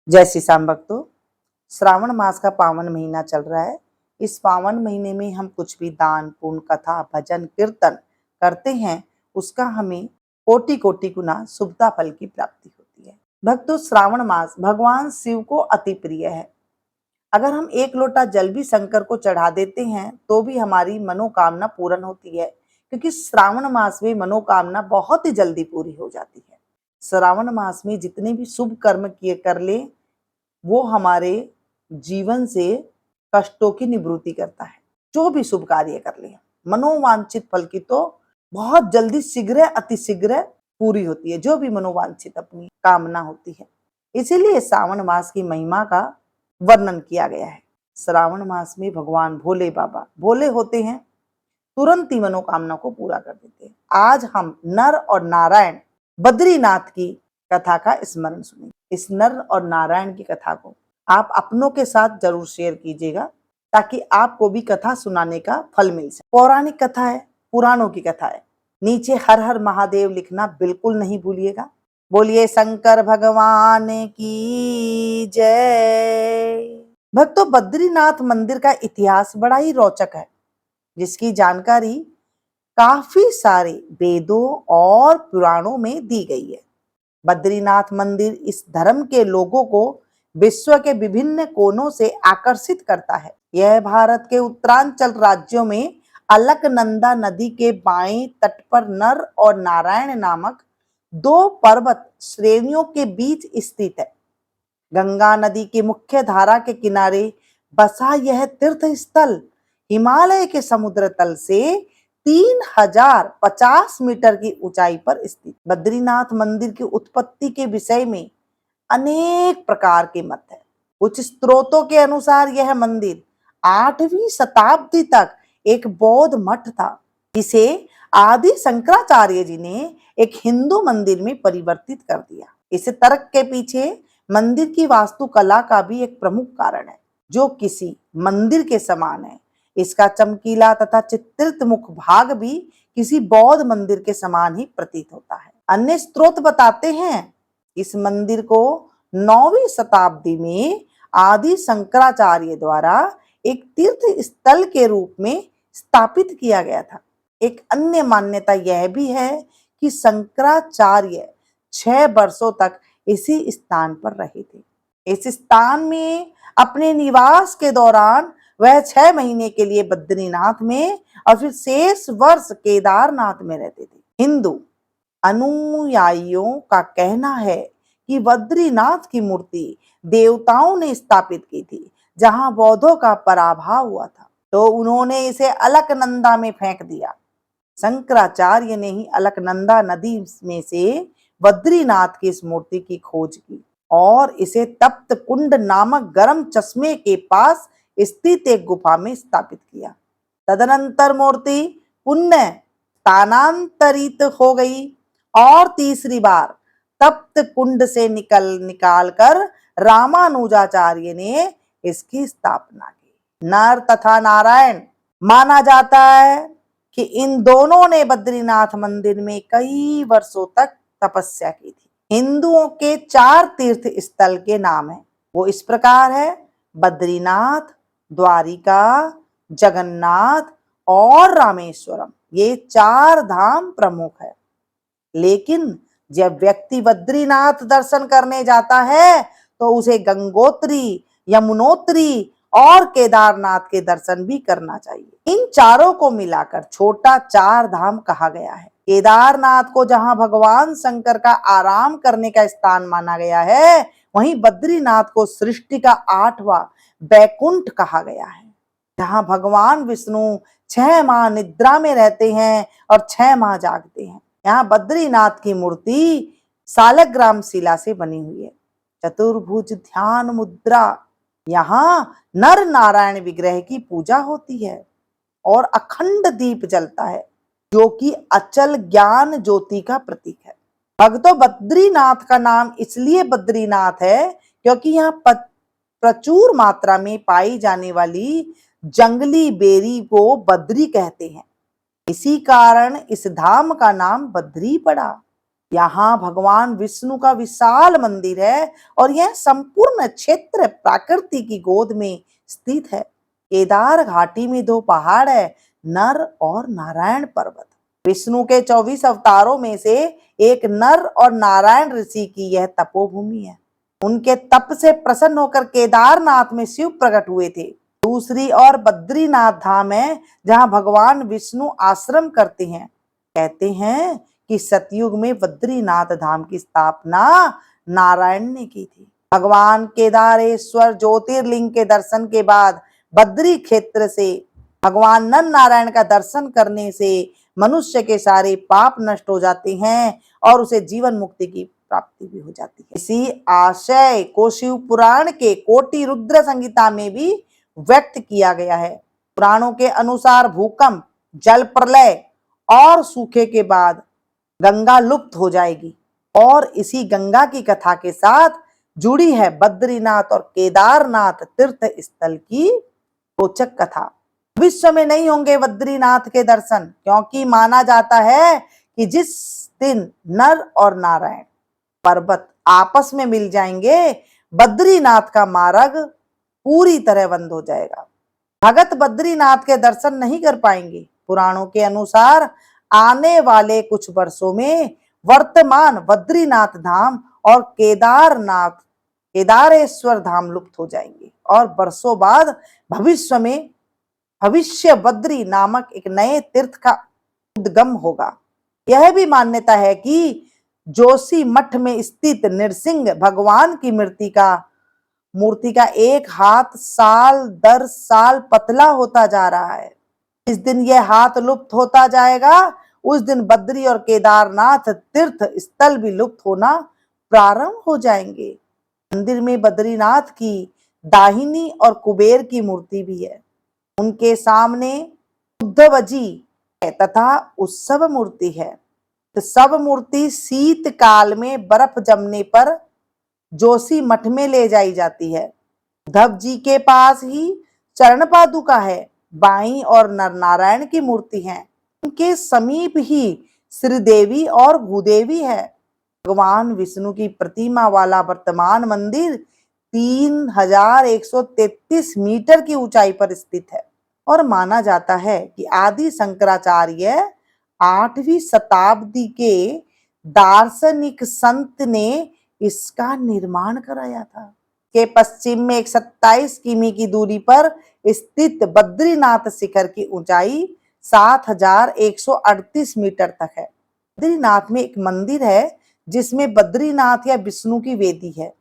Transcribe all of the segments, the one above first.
जय श्री श्याम भक्तों, श्रावण मास का पावन महीना चल रहा है। इस पावन महीने में हम कुछ भी दान पुण्य कथा भजन कीर्तन करते हैं, उसका हमें कोटि कोटि गुना शुभता फल की प्राप्ति होती है। भक्तों, श्रावण मास भगवान शिव को अति प्रिय है। अगर हम एक लोटा जल भी शंकर को चढ़ा देते हैं तो भी हमारी मनोकामना पूर्ण होती है, क्योंकि श्रावण मास में मनोकामना बहुत ही जल्दी पूरी हो जाती है। श्रावण मास में जितने भी शुभ कर्म किए कर ले, वो हमारे जीवन से कष्टों की निवृत्ति करता है। जो भी शुभ कार्य कर ले, मनोवांछित फल की तो बहुत जल्दी शीघ्र अतिशीघ्र पूरी होती है, जो भी मनोवांछित अपनी कामना होती है। इसीलिए श्रावण मास की महिमा का वर्णन किया गया है। श्रावण मास में भगवान भोले बाबा भोले होते हैं, तुरंत ही मनोकामना को पूरा कर देते हैं। आज हम नर और नारायण बद्रीनाथ की कथा का स्मरण सुनेंगे। इस नर और नारायण की कथा को आप अपनों के साथ जरूर शेयर कीजिएगा, ताकि आपको भी कथा सुनाने का फल मिल सके। पौराणिक कथा है, पुराणों की कथा है। नीचे हर हर महादेव लिखना बिल्कुल नहीं भूलिएगा। बोलिए शंकर भगवान की जय। भक्तों, बद्रीनाथ मंदिर का इतिहास बड़ा ही रोचक है, जिसकी जानकारी काफी सारे वेदों और पुराणों में दी गई है। बद्रीनाथ मंदिर इस धर्म के लोगों को विश्व के विभिन्न कोनों से आकर्षित करता है। यह भारत के उत्तरांचल राज्यों में अलकनंदा नदी के बाएं तट पर नर और नारायण नामक दो पर्वत श्रेणियों के बीच स्थित है। गंगा नदी की मुख्य धारा के किनारे बसा यह तीर्थ स्थल हिमालय के समुद्र तल से 3050 मीटर की ऊंचाई पर स्थित। बद्रीनाथ मंदिर की उत्पत्ति के विषय में अनेक प्रकार के मत है। कुछ स्रोतों के अनुसार यह मंदिर 8वीं शताब्दी तक एक बौद्ध मठ था, जिसे आदि शंकराचार्य जी ने एक हिंदू मंदिर में परिवर्तित कर दिया। इस तर्क के पीछे मंदिर की वास्तुकला का भी एक प्रमुख कारण है, जो किसी मंदिर के समान है। इसका चमकीला तथा चित्रित मुख भाग भी किसी बौद्ध मंदिर के समान ही प्रतीत होता है। अन्य स्रोत बताते हैं इस मंदिर को 9वीं शताब्दी में आदि शंकराचार्य द्वारा एक तीर्थ स्थल के रूप में स्थापित किया गया था। एक अन्य मान्यता यह भी है कि शंकराचार्य 6 वर्षों तक इसी स्थान पर रहे थे। इस स्थान में अपने निवास के दौरान वह 6 महीने के लिए बद्रीनाथ में और फिर शेष वर्ष केदारनाथ में रहते थे। हिंदू अनुयायियों का कहना है कि बद्रीनाथ की मूर्ति देवताओं ने स्थापित की थी, जहां बौद्धों का पराभव हुआ था, तो उन्होंने इसे अलकनंदा में फेंक दिया। शंकराचार्य ने ही अलकनंदा नदी में से बद्रीनाथ की इस मूर्ति की खोज की और इसे तप्त कुंड नामक गर्म चश्मे के पास स्थित एक गुफा में स्थापित किया। तदनंतर मूर्ति पुनः स्थानांतरित हो गई और तीसरी बार तप्त कुंड से निकाल कर रामानुजाचार्य ने इसकी स्थापना की। नर तथा नारायण माना जाता है कि इन दोनों ने बद्रीनाथ मंदिर में कई वर्षों तक तपस्या की थी। हिंदुओं के 4 तीर्थ स्थल के नाम है, वो इस प्रकार है: बद्रीनाथ, द्वारिका, जगन्नाथ और रामेश्वरम। ये 4 धाम प्रमुख है। लेकिन जब व्यक्ति बद्रीनाथ दर्शन करने जाता है तो उसे गंगोत्री, यमुनोत्री और केदारनाथ के दर्शन भी करना चाहिए। इन चारों को मिलाकर छोटा 4 धाम कहा गया है। केदारनाथ को जहां भगवान शंकर का आराम करने का स्थान माना गया है, वहीं बद्रीनाथ को सृष्टि का 8वां बैकुंठ कहा गया है, जहां भगवान विष्णु 6 माह निद्रा में रहते हैं और 6 माह जागते हैं। यहाँ बद्रीनाथ की मूर्ति सालग्राम शिला से बनी हुई है। चतुर्भुज ध्यान मुद्रा। यहाँ नर नारायण विग्रह की पूजा होती है और अखंड दीप जलता है, जो कि अचल ज्ञान ज्योति का प्रतीक है। भक्तों, बद्रीनाथ का नाम इसलिए बद्रीनाथ है क्योंकि यहाँ प्रचुर मात्रा में पाई जाने वाली जंगली बेरी को बद्री कहते हैं। इसी कारण इस धाम का नाम बद्री पड़ा। यहाँ भगवान विष्णु का विशाल मंदिर है और यह संपूर्ण क्षेत्र प्रकृति की गोद में स्थित है। केदार घाटी में दो पहाड़ है, नर और नारायण पर्वत। विष्णु के 24 अवतारों में से एक नर और नारायण ऋषि की यह तपोभूमि है। उनके तप से प्रसन्न होकर केदारनाथ में शिव प्रकट हुए थे। दूसरी ओर बद्रीनाथ धाम है, जहां भगवान विष्णु आश्रम करते हैं। कहते हैं कि सतयुग में बद्रीनाथ धाम की स्थापना नारायण ने की थी। भगवान केदारेश्वर ज्योतिर्लिंग के दर्शन के बाद बद्री क्षेत्र से भगवान नर नारायण का दर्शन करने से मनुष्य के सारे पाप नष्ट हो जाते हैं और उसे जीवन मुक्ति की प्राप्ति भी हो जाती है। इसी आशय को शिव पुराण के कोटि रुद्र संहिता में भी व्यक्त किया गया है। पुराणों के अनुसार भूकंप, जल प्रलय और सूखे के बाद गंगा लुप्त हो जाएगी और इसी गंगा की कथा के साथ जुड़ी है बद्रीनाथ और केदारनाथ तीर्थ स्थल की रोचक कथा। विश्व में नहीं होंगे बद्रीनाथ के दर्शन, क्योंकि माना जाता है कि जिस दिन नर और नारायण पर्वत आपस में मिल जाएंगे, बद्रीनाथ का मार्ग पूरी तरह बंद हो जाएगा। भगत बद्रीनाथ के दर्शन नहीं कर पाएंगे। पुराणों के अनुसार आने वाले कुछ वर्षों में वर्तमान बद्रीनाथ धाम और केदारेश्वर धाम लुप्त हो जाएंगे और वर्षों बाद भविष्य बद्री नामक एक नए तीर्थ का उद्गम होगा। यह भी मान्यता है कि जोशी मठ में स्थित नृसिंह भगवान की मूर्ति का एक हाथ साल दर साल पतला होता जा रहा है। जिस दिन यह हाथ लुप्त होता जाएगा, उस दिन बद्री और केदारनाथ तीर्थ स्थल भी लुप्त होना प्रारंभ हो जाएंगे। मंदिर में बद्रीनाथ की दाहिनी और कुबेर की मूर्ति भी है। उनके सामने उद्धवजी है तथा उत्सव मूर्ति है। तो सब मूर्ति शीतकाल में बर्फ जमने पर जोशी मठ में ले जाई जाती है। उद्धव जी के पास ही चरण पादुका है, बाई और नर नारायण की मूर्ति है। उनके समीप ही श्रीदेवी और भूदेवी है। भगवान विष्णु की प्रतिमा वाला वर्तमान मंदिर 3133 मीटर की ऊंचाई पर स्थित है और माना जाता है कि आदि शंकराचार्य 8वीं शताब्दी के दार्शनिक संत ने इसका निर्माण कराया था। के पश्चिम में एक 27 किमी की दूरी पर स्थित बद्रीनाथ शिखर की ऊंचाई 7138 मीटर तक है। बद्रीनाथ में एक मंदिर है जिसमें बद्रीनाथ या विष्णु की वेदी है।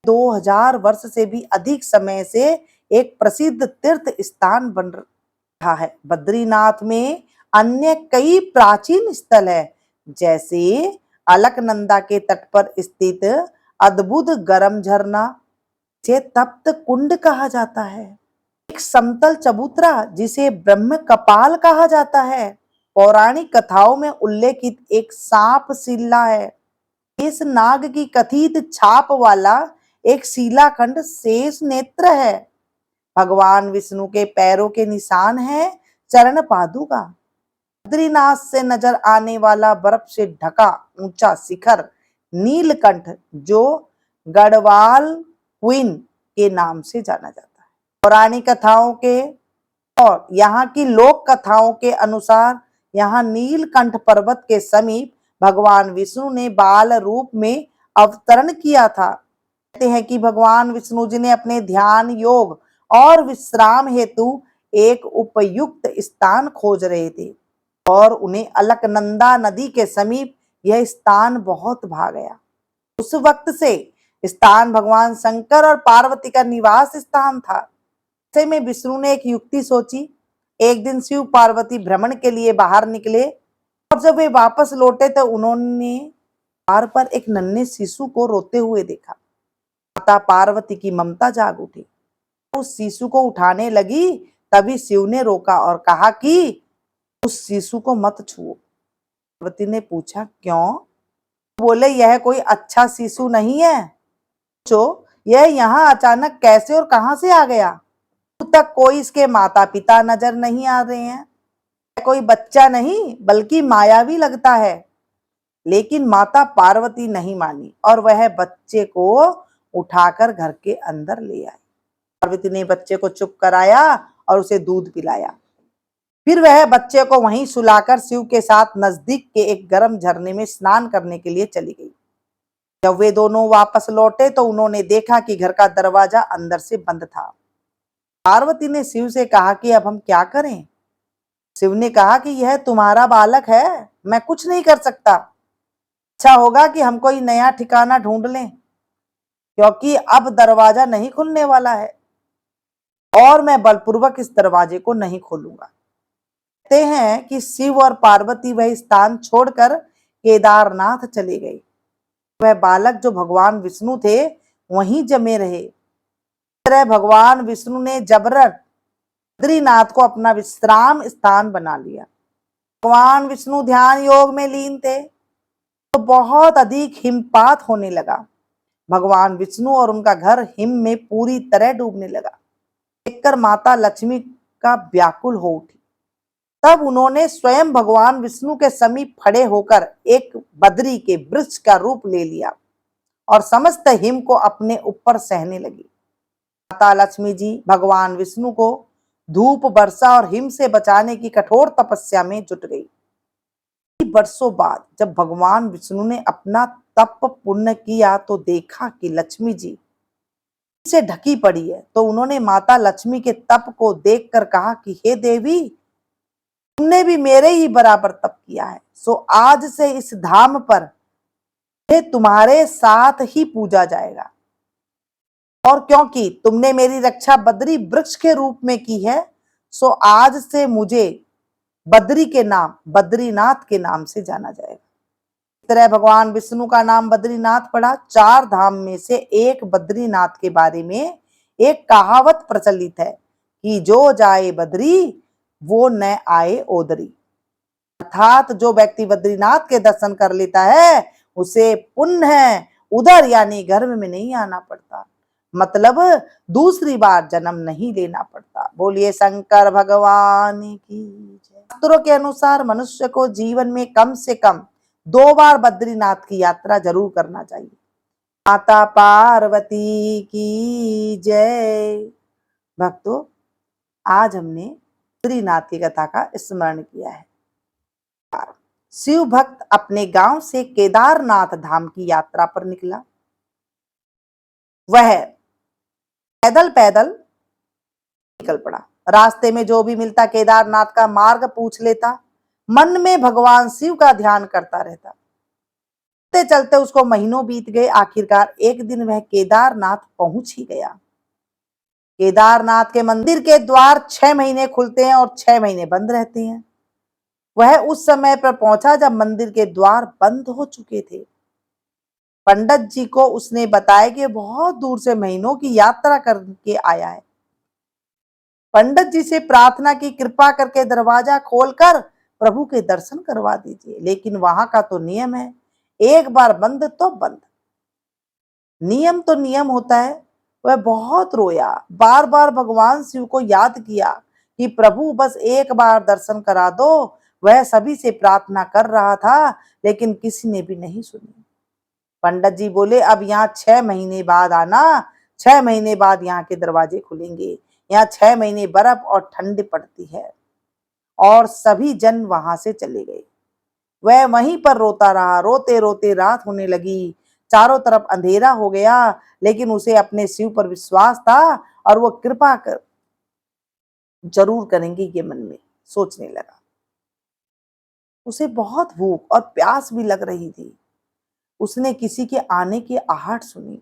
2000 वर्ष से भी अधिक समय से एक प्रसिद्ध तीर्थ स्थान बन रहा है। बद्रीनाथ में अन्य कई प्राचीन स्थल है, जैसे अलकनंदा के तट पर स्थित अद्भुत गर्म झरना, जिसे तप्त कुंड कहा जाता है। एक समतल चबूतरा जिसे ब्रह्म कपाल कहा जाता है। पौराणिक कथाओं में उल्लेखित एक सांप शिला है। इस नाग की कथित छाप वाला एक शिलाखंड शेष नेत्र है। भगवान विष्णु के पैरों के निशान है चरण पादुका। बद्रीनाथ से नजर आने वाला बर्फ से ढका ऊंचा शिखर नीलकंठ, जो गढ़वाल क्वीन के नाम से जाना जाता है। पौराणिक कथाओं के और यहाँ की लोक कथाओं के अनुसार यहाँ नीलकंठ पर्वत के समीप भगवान विष्णु ने बाल रूप में अवतरण किया था। कहते हैं कि भगवान विष्णु जी ने अपने ध्यान, योग और विश्राम हेतु एक उपयुक्त स्थान खोज रहे थे और उन्हें अलकनंदा नदी के समीप यह स्थान बहुत भा गया। उस वक्त से स्थान भगवान शंकर और पार्वती का निवास स्थान था। ऐसे में विष्णु ने एक युक्ति सोची। एक दिन शिव पार्वती भ्रमण के लिए बाहर निकले और जब वे वापस लौटे तो उन्होंने द्वार पर एक नन्हे शिशु को रोते हुए देखा। माता पार्वती की ममता जाग उठी। उस शिशु को उठाने लगी, तभी शिव ने रोका और कहा कि उस शिशु को मत छुओ। पार्वती ने पूछा, क्यों? बोले, यह कोई अच्छा शिशु नहीं है। जो यह यहाँ अचानक कैसे और कहां से आ गया? अब तक कोई इसके माता पिता नजर नहीं आ रहे हैं। कोई बच्चा नहीं बल्कि मायावी लगता है। लेकिन माता पार्वती नहीं मानी और वह बच्चे को उठाकर घर के अंदर ले आई। पार्वती ने बच्चे को चुप कराया और उसे दूध पिलाया। फिर वह बच्चे को वहीं सुलाकर शिव के साथ नजदीक के एक गर्म झरने में स्नान करने के लिए चली गई। जब वे दोनों वापस लौटे तो उन्होंने देखा कि घर का दरवाजा अंदर से बंद था। पार्वती ने शिव से कहा कि अब हम क्या करें? शिव ने कहा कि यह तुम्हारा बालक है, मैं कुछ नहीं कर सकता। अच्छा होगा कि हम कोई नया ठिकाना ढूंढ लें, क्योंकि अब दरवाजा नहीं खुलने वाला है और मैं बलपूर्वक इस दरवाजे को नहीं खोलूंगा। कहते हैं कि शिव और पार्वती वह स्थान छोड़कर केदारनाथ चले गए। वह बालक जो भगवान विष्णु थे वहीं जमे रहे। तरह भगवान विष्णु ने जबरन बद्रीनाथ को अपना विश्राम स्थान बना लिया। भगवान विष्णु ध्यान योग में लीन थे तो बहुत अधिक हिमपात होने लगा। भगवान विष्णु और उनका घर हिम में पूरी तरह डूबने लगा। देखकर माता लक्ष्मी का व्याकुल हो उठी। तब उन्होंने स्वयं भगवान विष्णु के समीप खड़े होकर एक बद्री के वृक्ष का रूप ले लिया और समस्त हिम को अपने ऊपर सहने लगी। माता लक्ष्मी जी भगवान विष्णु को धूप, वर्षा और हिम से बचाने की कठोर तपस्या में जुट गई। वर्षों बाद जब भगवान विष्णु ने अपना तप पूर्ण किया तो देखा कि लक्ष्मी जी से ढकी पड़ी है। तो उन्होंने माता लक्ष्मी के तप को देखकर कहा कि हे देवी, तुमने भी मेरे ही बराबर तप किया है, सो आज से इस धाम पर तुम्हारे साथ ही पूजा जाएगा। और क्योंकि तुमने मेरी रक्षा बद्री वृक्ष के रूप में की है, सो आज से मुझे बद्री के नाम बद्रीनाथ के नाम से जाना जाएगा। इस तरह भगवान विष्णु का नाम बद्रीनाथ पड़ा। 4 धाम में से एक बद्रीनाथ के बारे में एक कहावत प्रचलित है कि जो जाए बद्री वो न आए ओदरी। अर्थात जो व्यक्ति बद्रीनाथ के दर्शन कर लेता है उसे पुण्य है उधर यानी गर्भ में नहीं आना पड़ता, मतलब दूसरी बार जन्म नहीं लेना पड़ता। बोलिए शंकर भगवान की जय। शास्त्रों के अनुसार मनुष्य को जीवन में कम से कम 2 बार बद्रीनाथ की यात्रा जरूर करना चाहिए। माता पार्वती की जय। भक्तों, आज हमने बद्रीनाथ की कथा का स्मरण किया है। शिव भक्त अपने गांव से केदारनाथ धाम की यात्रा पर निकला। वह पैदल पैदल निकल पड़ा। रास्ते में जो भी मिलता केदारनाथ का मार्ग पूछ लेता। मन में भगवान शिव का ध्यान करता रहता। चलते चलते उसको महीनों बीत गए। आखिरकार एक दिन वह केदारनाथ पहुंच ही गया। केदारनाथ के मंदिर के द्वार 6 महीने खुलते हैं और 6 महीने बंद रहते हैं। वह उस समय पर पहुंचा जब मंदिर के द्वार बंद हो चुके थे। पंडित जी को उसने बताया कि बहुत दूर से महीनों की यात्रा करके आया है। पंडित जी से प्रार्थना की, कृपा करके दरवाजा खोलकर प्रभु के दर्शन करवा दीजिए। लेकिन वहां का तो नियम है, एक बार बंद तो बंद। नियम तो नियम होता है। वह बहुत रोया, बार बार भगवान शिव को याद किया कि प्रभु बस एक बार दर्शन करा दो। वह सभी से प्रार्थना कर रहा था लेकिन किसी ने भी नहीं सुनी। पंडित जी बोले, अब यहाँ 6 महीने बाद आना, 6 महीने बाद यहाँ के दरवाजे खुलेंगे। यहाँ 6 महीने बर्फ और ठंड पड़ती है। और सभी जन वहां से चले गए। वह वहीं पर रोता रहा। रोते रोते रात होने लगी, चारों तरफ अंधेरा हो गया, लेकिन उसे अपने शिव पर विश्वास था और वो कृपा कर जरूर करेंगे ये मन में सोचने लगा। उसे बहुत भूख और प्यास भी लग रही थी। उसने किसी के आने की आहट सुनी।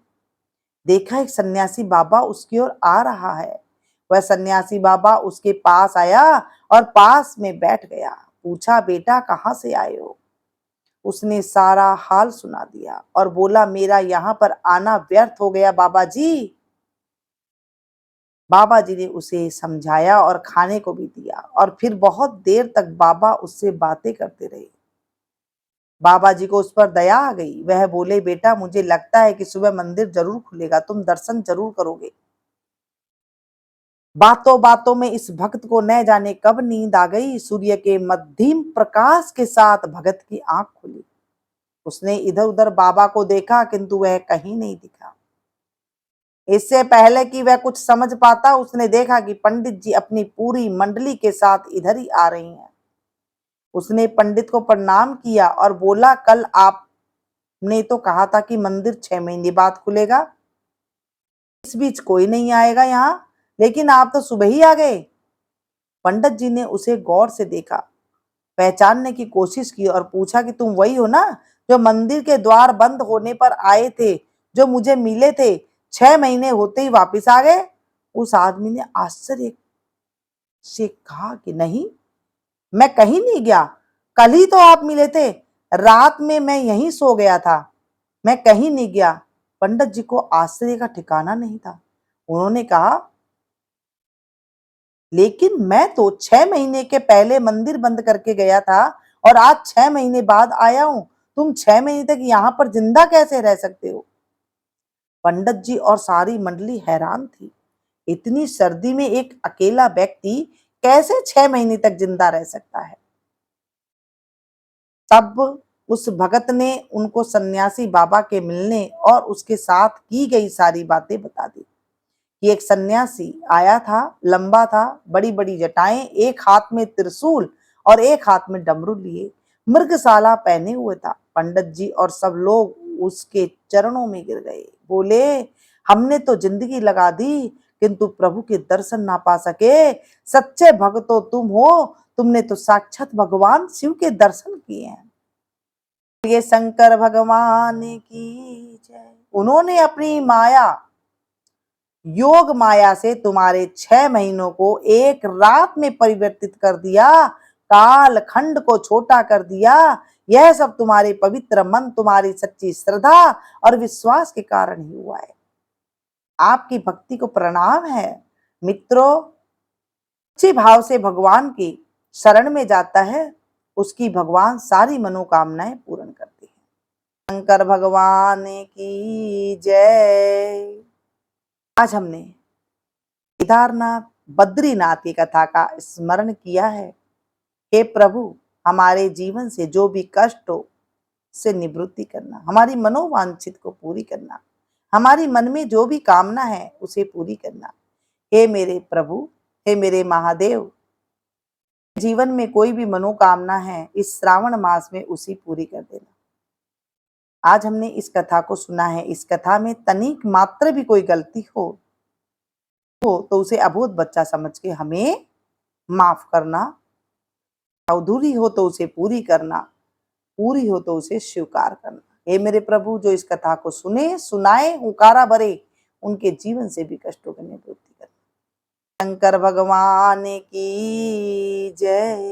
देखा एक सन्यासी बाबा उसकी ओर आ रहा है। वह सन्यासी बाबा उसके पास आया और पास में बैठ गया। पूछा, बेटा कहाँ से आए हो? उसने सारा हाल सुना दिया और बोला, मेरा यहाँ पर आना व्यर्थ हो गया बाबा जी। बाबा जी ने उसे समझाया और खाने को भी दिया और फिर बहुत देर तक बाबा उससे बातें करते रहे। बाबा जी को उस पर दया आ गई। वह बोले, बेटा मुझे लगता है कि सुबह मंदिर जरूर खुलेगा, तुम दर्शन जरूर करोगे। बातों बातों में इस भक्त को न जाने कब नींद आ गई। सूर्य के मध्यम प्रकाश के साथ भगत की आंख खुली। उसने इधर उधर बाबा को देखा किंतु वह कहीं नहीं दिखा। इससे पहले कि वह कुछ समझ पाता, उसने देखा कि पंडित जी अपनी पूरी मंडली के साथ इधर ही आ रही हैं। उसने पंडित को प्रणाम किया और बोला, कल आपने तो कहा था कि मंदिर 6 महीने बाद खुलेगा, इस बीच कोई नहीं आएगा यहाँ, लेकिन आप तो सुबह ही आ गए। पंडित जी ने उसे गौर से देखा, पहचानने की कोशिश की और पूछा कि तुम वही हो ना जो मंदिर के द्वार बंद होने पर आए थे, जो मुझे मिले थे, 6 महीने होते ही वापस आ गए। उस आदमी ने आश्चर्य से कहा कि नहीं, मैं कहीं नहीं गया, कल ही तो आप मिले थे, रात में मैं यहीं सो गया था, मैं कहीं नहीं गया। पंडित जी को आश्चर्य का ठिकाना नहीं था। उन्होंने कहा, लेकिन मैं तो 6 महीने के पहले मंदिर बंद करके गया था और आज 6 महीने बाद आया हूं, तुम 6 महीने तक यहां पर जिंदा कैसे रह सकते हो? पंडित जी और सारी मंडली हैरान थी। इतनी सर्दी में एक अकेला व्यक्ति कैसे 6 महीने तक जिंदा रह सकता है? तब उस भगत ने उनको सन्यासी बाबा के मिलने और उसके साथ की गई सारी बातें बता दी कि एक सन्यासी आया था, लंबा था, बड़ी बड़ी जटाएं, एक हाथ में त्रिशूल और एक हाथ में डमरू लिए, मृगशाला पहने हुए था। पंडित जी और सब लोग उसके चरणों में गिर गए, बोले, हमने तो जिंदगी लगा दी किंतु प्रभु के दर्शन ना पा सके। सच्चे भक्तो तुम हो, तुमने तो साक्षात भगवान शिव के दर्शन किए हैं। ये शंकर भगवान की जय। उन्होंने अपनी माया, योग माया से तुम्हारे 6 महीनों को एक रात में परिवर्तित कर दिया, काल खंड को छोटा कर दिया। यह सब तुम्हारे पवित्र मन, तुम्हारी सच्ची श्रद्धा और विश्वास के कारण ही हुआ है। आपकी भक्ति को प्रणाम है। मित्रों, सच्चे भाव से भगवान की शरण में जाता है, उसकी भगवान सारी मनोकामनाएं पूर्ण करते हैं। शंकर भगवान की जय। आज हमने केदारनाथ, बद्रीनाथ की कथा का स्मरण किया है। हे प्रभु, हमारे जीवन से जो भी कष्ट हो से निवृत्ति करना, हमारी मनोवांछित को पूरी करना, हमारी मन में जो भी कामना है उसे पूरी करना। हे मेरे प्रभु, हे मेरे महादेव, जीवन में कोई भी मनोकामना है इस श्रावण मास में उसी पूरी कर देना। आज हमने इस कथा को सुना है। इस कथा में तनिक मात्र भी कोई गलती हो तो उसे अबोध बच्चा समझ के हमें माफ करना, अधूरी हो तो उसे पूरी करना, पूरी हो तो उसे स्वीकार करना। हे मेरे प्रभु, जो इस कथा को सुने, सुनाए, हुंकारा भरे, उनके जीवन से भी कष्टों की निवृत्ति करना। शंकर भगवान की जय।